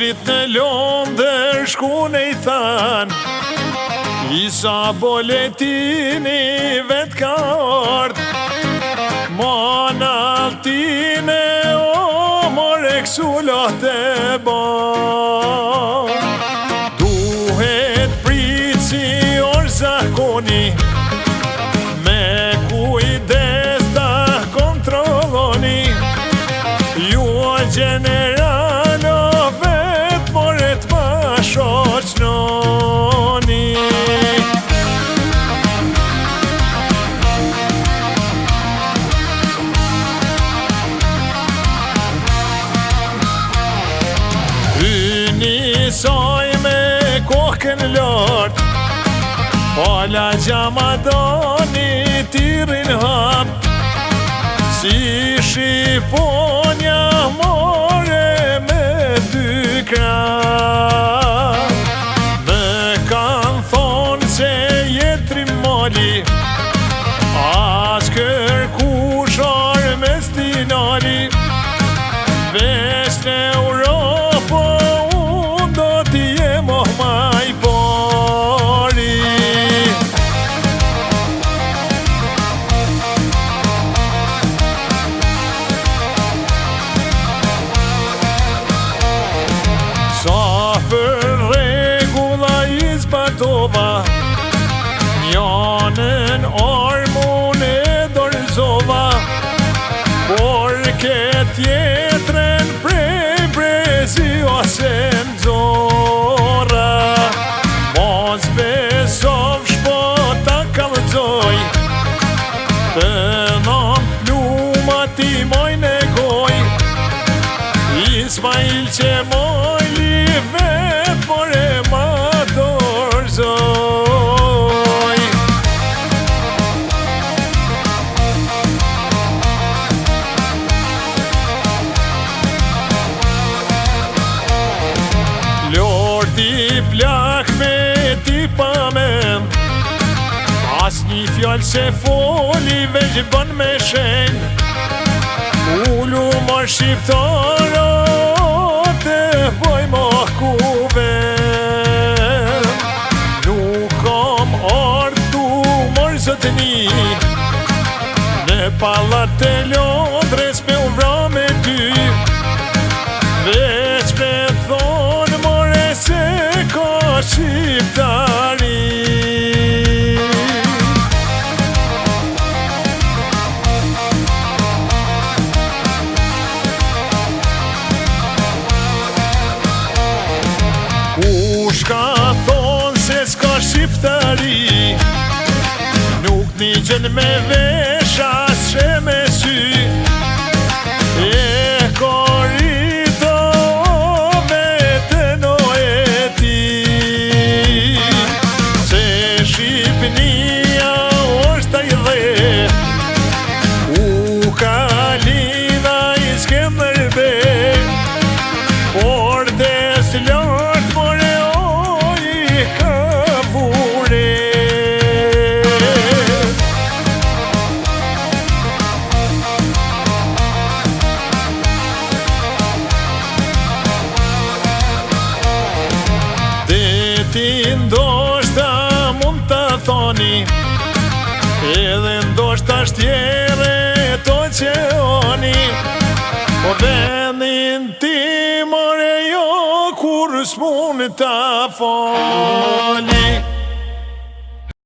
Vajzit në Londër shkune I than Isa boletini vet ka ard Manaltine o more ksullat e ban Duhet prit si orë zakoni Me kujdes ta kontrolloni Ju o generalo vet more t'ma shoqnoni Saj me kokën lart Pala gjamadani tirin hap Si shqiponja more me dy krah Me kanë thonë se jetrim mali As kërkush arë me stinali Vesh në Europë maj pari Sa për regula I zbatova Njanën armun e dorëzova Por këtë tjetren prej brezi ose nëzora Mos besov shpota kalëzoj Të nam plumat I mojnë e goj Ismail që mojli vet por e ma dorzoj Lordi plak me ti pamen As një fjallë se foli veç bën me shen Ullu ma shqiptaro te boj ma kuve Nuk kam artu mërë zëtëni Në palat e Londres me u vra me ty Veç me thonë more se ka shqiptari Kush ka thonë se s'ka shqiptari Nuk një gjën me vesha s'she me sy E korito vetën o e ti Se Shqipnia është taj dhe U kalina I Skënderbe Por des lart more o I kapure Ti ndoshta mund të thoni Edhe ndoshta shtjere to që oni Po vendin ti more jo kur s'mun të fali